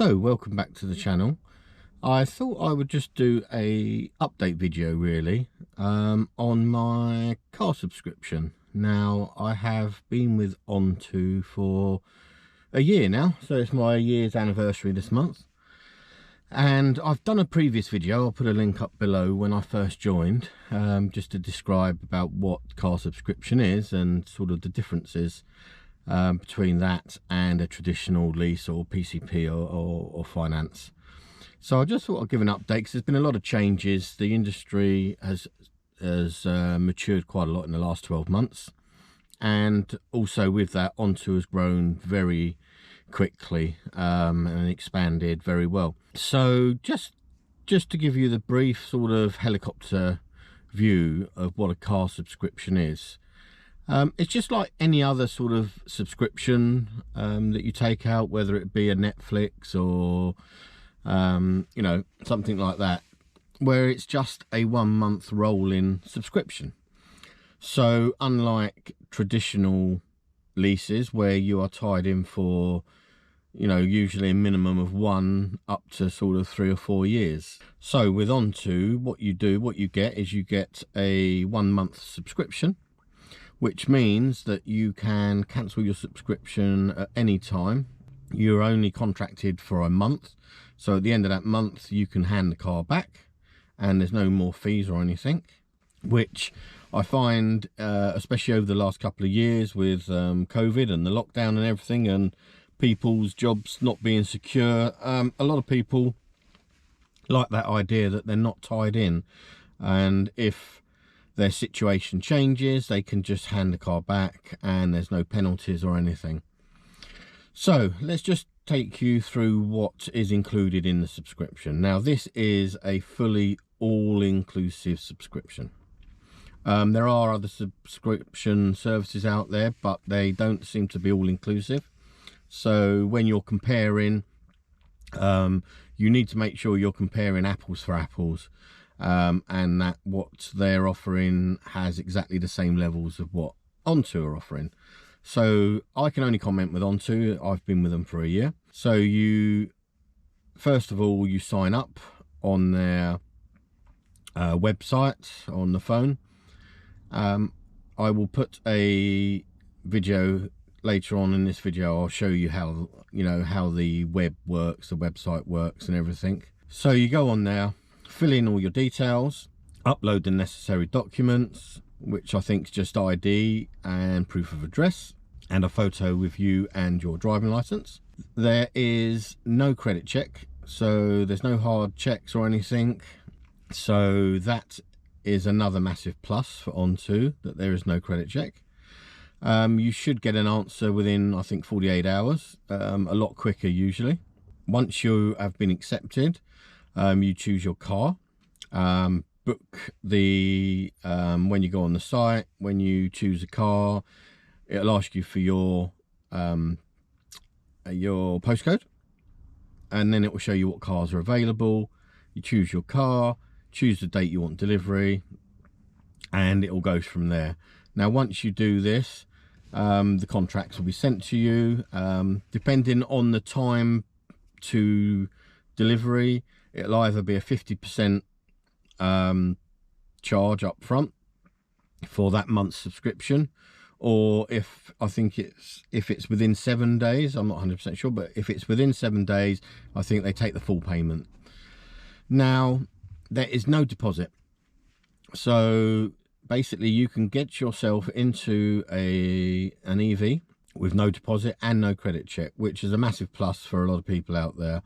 So welcome back to the channel. I thought I would just do a update video really on my car subscription. Now I have been with On.To for a year now, so it's my year's anniversary this month, and I've done a previous video. I'll put a link up below when I first joined, just to describe about what car subscription is and sort of the differences between that and a traditional lease or PCP or finance. So I just thought I'd give an update because there's been a lot of changes. The industry has matured quite a lot in the last 12 months, and also with that, On.To has grown very quickly and expanded very well. So just to give you the brief sort of helicopter view of what a car subscription is. It's just like any other sort of subscription that you take out, whether it be a Netflix or you know, something like that, where it's just a 1 month rolling subscription. So unlike traditional leases where you are tied in for, you know, usually a minimum of 1 up to sort of 3 or 4 years. So with On.To, what you get is you get a 1 month subscription, which means that you can cancel your subscription at any time. You're only contracted for a month, so at the end of that month you can hand the car back and there's no more fees or anything, which I find, especially over the last couple of years with COVID and the lockdown and everything and people's jobs not being secure, a lot of people like that idea that they're not tied in, and if their situation changes they can just hand the car back and there's no penalties or anything. So let's just take you through what is included in the subscription. Now this is a fully all-inclusive subscription. There are other subscription services out there, but they don't seem to be all-inclusive. So when you're comparing, you need to make sure you're comparing apples for apples, and that what they're offering has exactly the same levels of what On.To are offering. So I can only comment with On.To. I've been with them for a year. So you, first of all, you sign up on their website on the phone. I will put a video later on in this video. I'll show you how, you know, how the web works, the website works and everything. So you go on there, fill in all your details, upload the necessary documents, which I think is just ID and proof of address, and a photo with you and your driving license. There is no credit check, so there's no hard checks or anything. So that is another massive plus for On.To, that there is no credit check. You should get an answer within, I think, 48 hours, a lot quicker usually. Once you have been accepted, you choose your car, book the when you go on the site, when you choose a car, it'll ask you for your postcode, and then it will show you what cars are available. You choose your car, choose the date you want delivery, and it all goes from there. Now once you do this, the contracts will be sent to you, depending on the time to delivery. It'll either be a 50% charge up front for that month's subscription, or if it's within 7 days, I'm not 100% sure, but if it's within 7 days, I think they take the full payment. Now there is no deposit, so basically you can get yourself into an EV with no deposit and no credit check, which is a massive plus for a lot of people out there.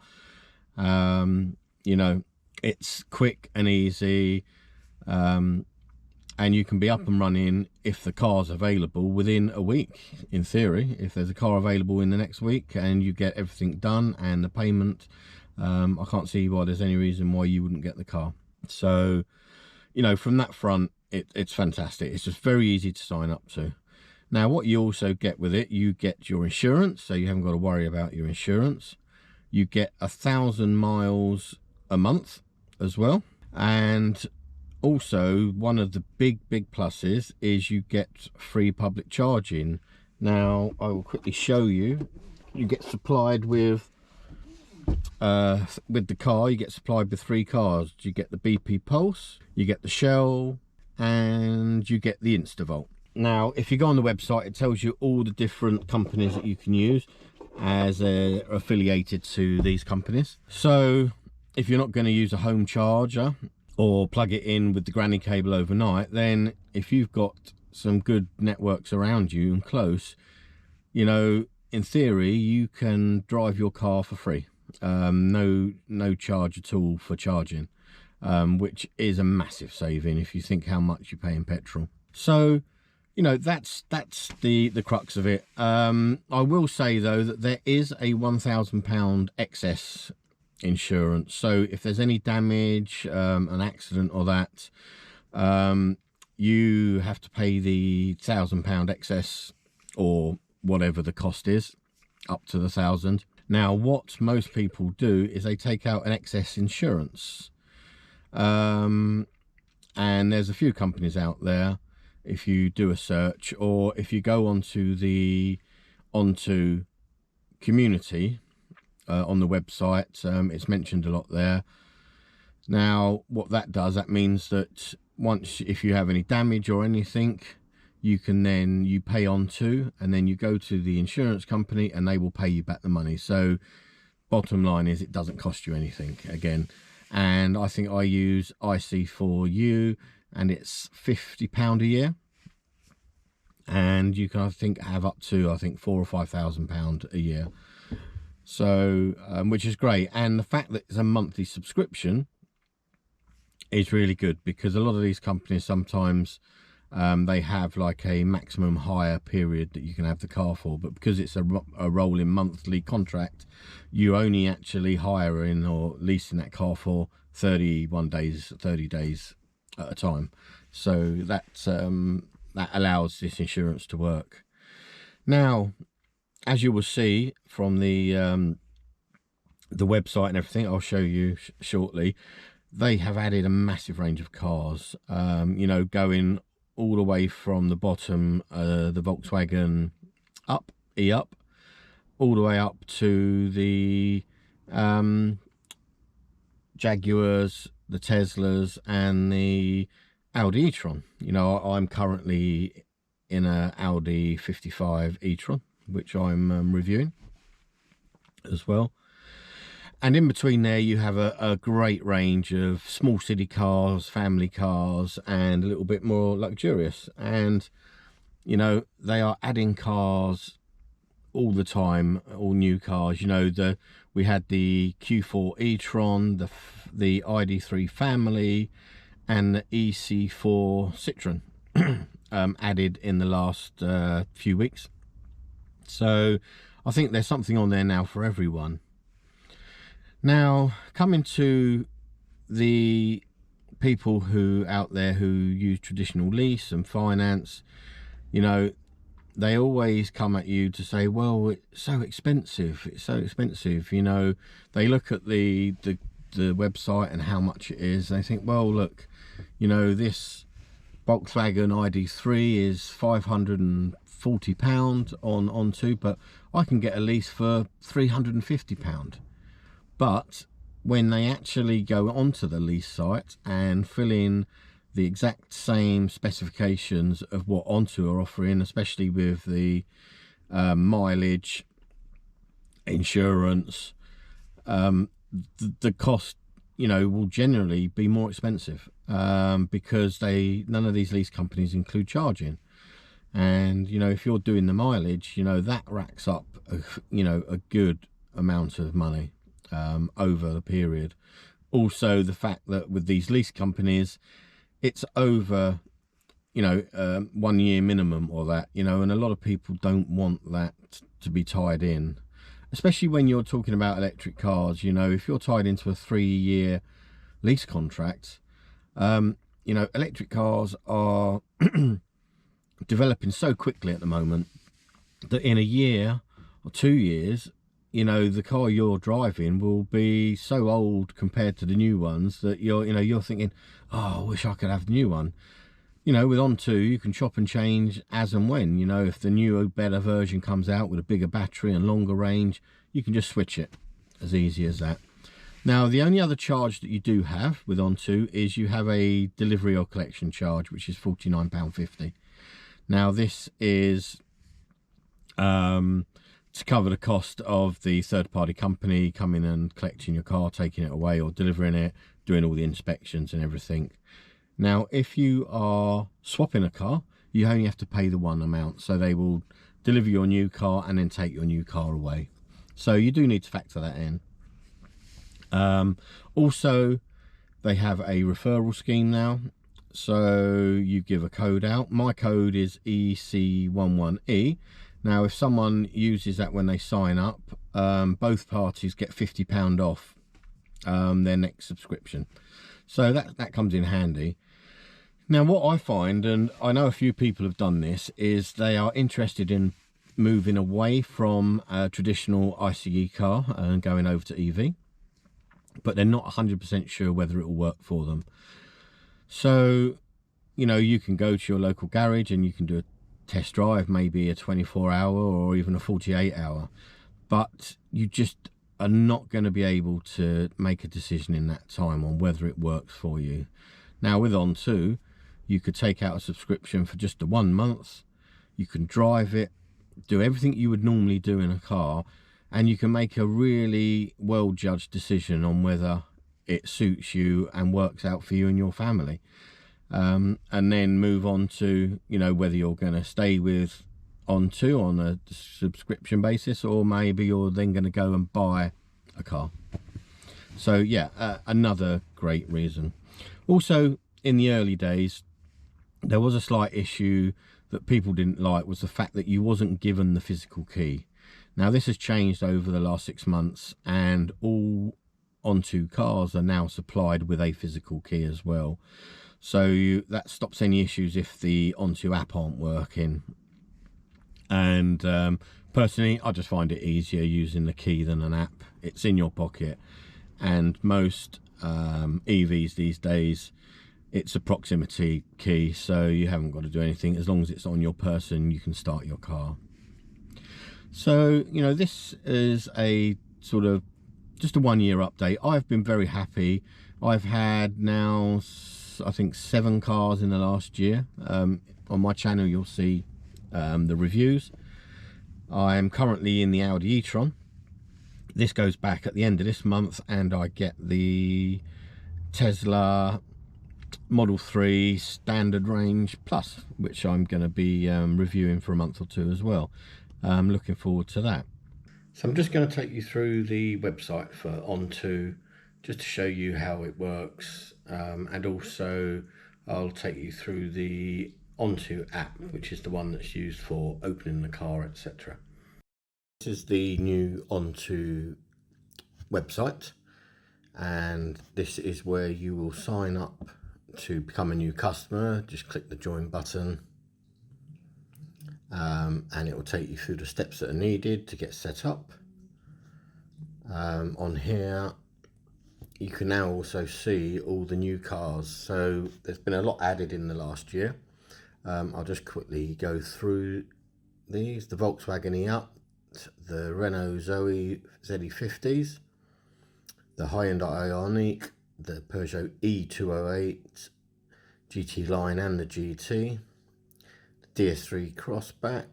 You know, it's quick and easy, and you can be up and running if the car's available within a week. In theory, if there's a car available in the next week and you get everything done and the payment, I can't see why there's any reason why you wouldn't get the car. So, you know, from that front, it's fantastic. It's just very easy to sign up to. Now what you also get with it, you get your insurance, so you haven't got to worry about your insurance. You get 1,000 miles a month as well, and also one of the big pluses is you get free public charging. Now I will quickly show you. You get supplied with with the car, you get supplied with 3 cars. You get the BP Pulse, you get the Shell, and you get the Instavolt. Now, if you go on the website, it tells you all the different companies that you can use as affiliated to these companies. So if you're not going to use a home charger or plug it in with the granny cable overnight, then if you've got some good networks around you and close, you know, in theory, you can drive your car for free. No charge at all for charging, which is a massive saving if you think how much you pay in petrol. So, you know, that's the crux of it. I will say though that there is a £1,000 excess insurance. So if there's any damage, an accident or that, you have to pay the £1,000 excess or whatever the cost is, up to the 1,000. Now, what most people do is they take out an excess insurance. And there's a few companies out there, if you do a search, or if you go onto the On.To community on the website, it's mentioned a lot there. Now, what that does, that means that once, if you have any damage or anything, you pay On.To, and then you go to the insurance company and they will pay you back the money. So bottom line is, it doesn't cost you anything again. And I think I use IC4U, and it's £50 a year, and you can, I think, have up to, I think, £4,000 or £5,000 a year. So which is great. And the fact that it's a monthly subscription is really good, because a lot of these companies sometimes they have like a maximum hire period that you can have the car for, but because it's a rolling monthly contract, you only actually hiring or leasing that car for 31 days, 30 days at a time. So that allows this insurance to work. Now, as you will see from the website and everything, I'll show you shortly, they have added a massive range of cars, you know, going all the way from the bottom, the Volkswagen E-Up, all the way up to the Jaguars, the Teslas, and the Audi e-tron. You know, I'm currently in a Audi 55 e-tron, which I'm reviewing as well. And in between there, you have a great range of small city cars, family cars, and a little bit more luxurious. And, you know, they are adding cars all the time, all new cars. You know, we had the Q4 e-tron, the ID3 family, and the EC4 Citroen added in the last few weeks. So I think there's something on there now for everyone. Now, coming to the people out there who use traditional lease and finance, you know, they always come at you to say, well, it's so expensive, you know. They look at the website and how much it is. They think, well, look, you know, this Volkswagen ID3 is £540 on.To, but I can get a lease for £350. But when they actually go onto the lease site and fill in the exact same specifications of what On.To are offering, especially with the mileage, insurance, the cost, you know, will generally be more expensive, because none of these lease companies include charging. And, you know, if you're doing the mileage, you know, that racks up, you know, a good amount of money over the period. Also, the fact that with these lease companies, it's over, you know, 1 year minimum or that, you know, and a lot of people don't want that to be tied in, especially when you're talking about electric cars. You know, if you're tied into a 3-year lease contract, you know, electric cars are developing so quickly at the moment that in a year or 2 years, you know, the car you're driving will be so old compared to the new ones that you're thinking, oh, I wish I could have the new one. You know, with On.To, you can chop and change as and when. You know, if the new better version comes out with a bigger battery and longer range, you can just switch it. as easy as that. Now, the only other charge that you do have with On.To is you have a delivery or collection charge, which is £49.50. Now, this is to cover the cost of the third-party company coming and collecting your car, taking it away or delivering it, doing all the inspections and everything. Now, if you are swapping a car, you only have to pay the one amount. So they will deliver your new car and then take your new car away. So you do need to factor that in. Also, they have a referral scheme now. So you give a code out. My code is EC11E. Now, if someone uses that when they sign up, both parties get £50 off their next subscription. So that comes in handy. Now, what I find, and I know a few people have done this, is they are interested in moving away from a traditional ICE car and going over to EV, but they're not 100% sure whether it will work for them. So, you know, you can go to your local garage and you can do a test drive, maybe a 24-hour or even a 48-hour, but you just are not going to be able to make a decision in that time on whether it works for you. Now, with On.To, you could take out a subscription for just the 1 month. You can drive it, do everything you would normally do in a car, and you can make a really well-judged decision on whether it suits you and works out for you and your family. And then move on to, you know, whether you're going to stay with On.To on a subscription basis, or maybe you're then going to go and buy a car. So yeah, another great reason. Also, in the early days, there was a slight issue that people didn't like, was the fact that you wasn't given the physical key. Now, this has changed over the last 6 months, and all On.To cars are now supplied with a physical key as well. So that stops any issues if the On.To app aren't working. And personally, I just find it easier using the key than an app. It's in your pocket, and most EVs these days, it's a proximity key, so you haven't got to do anything. As long as it's on your person, you can start your car. So, you know, this is a sort of just a 1 year update. I've been very happy. I've had now, I think, 7 cars in the last year. On my channel, you'll see the reviews. I am currently in the Audi e-tron. This goes back at the end of this month, and I get the Tesla Model 3 Standard Range Plus, which I'm going to be reviewing for a month or 2 as well. I'm looking forward to that. So I'm just going to take you through the website for On.To, just to show you how it works, and also I'll take you through the On.To app, which is the one that's used for opening the car, etc. This is the new On.To website, and this is where you will sign up to become a new customer. Just click the join button, and it will take you through the steps that are needed to get set up. On here you can now also see all the new cars, so there's been a lot added in the last year. I'll just quickly go through these: the Volkswagen e-up, the Renault Zoe ZE50s, the Hyundai Ioniq, the Peugeot E208 GT line and the GT, the DS3 Crossback.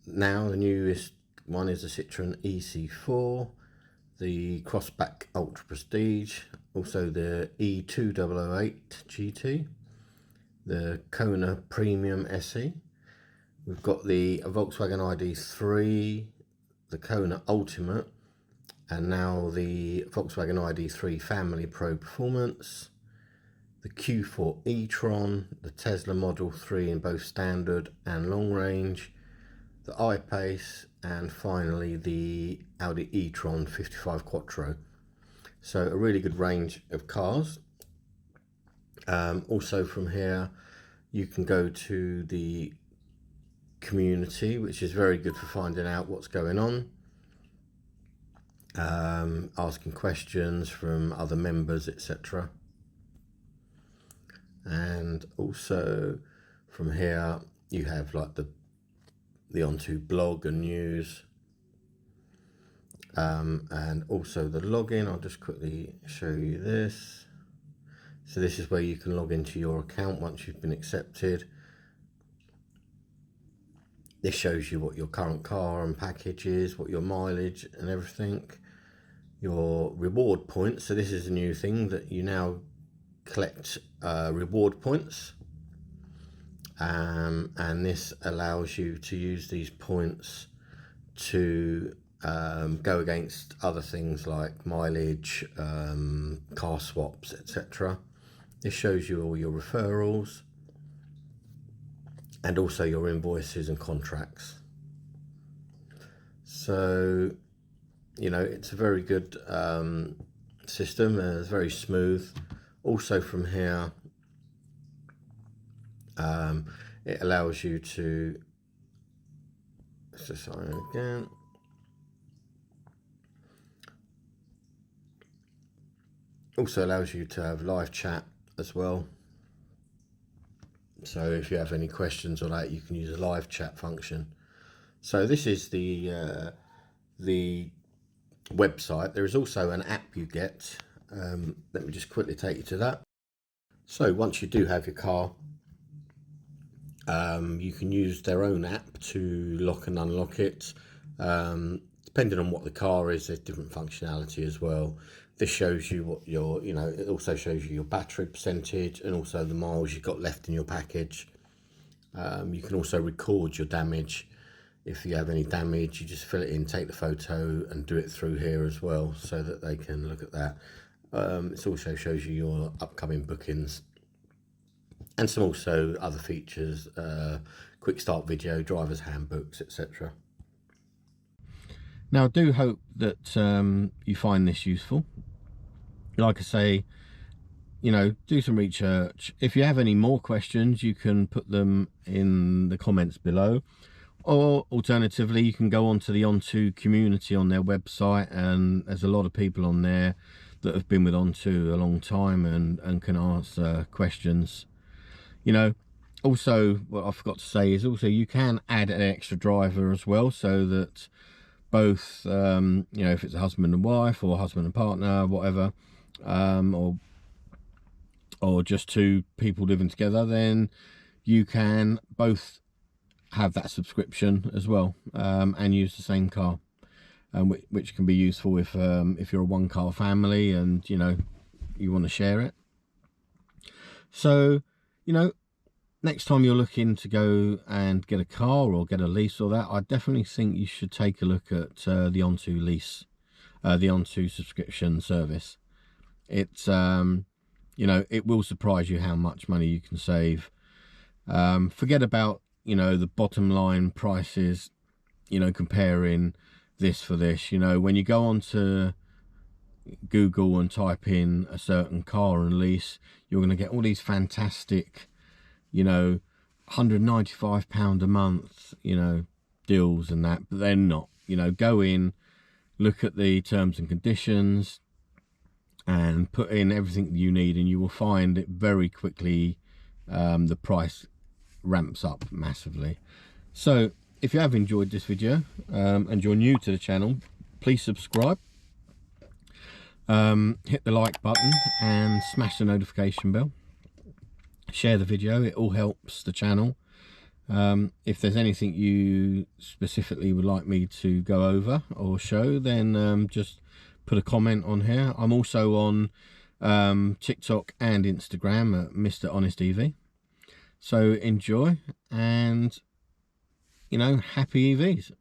Now the newest one is the Citroen EC4, the Crossback Ultra Prestige, also the E2008 GT, the Kona Premium SE. We've got the Volkswagen ID3, the Kona Ultimate, and now the Volkswagen ID3 Family Pro Performance, the Q4 e-tron, the Tesla Model 3 in both standard and long range, the I-Pace, and finally the Audi e-tron 55 Quattro. So a really good range of cars. Also from here you can go to the community, which is very good for finding out what's going on, asking questions from other members, etc. And also from here you have like the On.To blog and news, and also the login. I'll just quickly show you this. So this is where you can log into your account once you've been accepted. This shows you what your current car and package is, what your mileage and everything, your reward points. So this is a new thing that you now collect reward points, and this allows you to use these points to go against other things like mileage, car swaps, etc. This shows you all your referrals and also your invoices and contracts. So, you know, it's a very good system, and it's very smooth. Also from here, it allows you to, let's just sign in again. Also allows you to have live chat as well. So if you have any questions or that, you can use a live chat function. So this is the website. There is also an app you get. Let me just quickly take you to that. So once you do have your car, you can use their own app to lock and unlock it. Depending on what the car is, there's different functionality as well. This shows you what your, you know, it also shows you your battery percentage and also the miles you've got left in your package. You can also record your damage. If you have any damage, you just fill it in, take the photo and do it through here as well, so that they can look at that. It also shows you your upcoming bookings and some also other features, quick start video, driver's handbooks, etc. Now I do hope that you find this useful. Like I say, you know, do some research. If you have any more questions, you can put them in the comments below, or alternatively you can go on to the On.To community on their website, and there's a lot of people on there that have been with On.To a long time and can answer questions. You know, also what I forgot to say is also you can add an extra driver as well, so that both you know, if it's a husband and wife or husband and partner, whatever, or just two people living together, then you can both have that subscription as well, and use the same car, which can be useful if you're a one car family and, you know, you want to share it. So, you know, next time you're looking to go and get a car or get a lease or that, I definitely think you should take a look at the On.To lease, the On.To subscription service. It's you know, it will surprise you how much money you can save. Forget about, you know, the bottom line prices, you know, comparing this for this. You know, when you go on to Google and type in a certain car and lease, you're going to get all these fantastic, you know, £195 a month, you know, deals and that, but they're not. You know, go in, look at the terms and conditions and put in everything you need, and you will find it very quickly the price ramps up massively. So if you have enjoyed this video and you're new to the channel, please subscribe, hit the like button and smash the notification bell. Share the video, it all helps the channel. If there's anything you specifically would like me to go over or show, then just put a comment on here. I'm also on TikTok and Instagram at Mr. Honest EV. So enjoy, and, you know, happy EVs.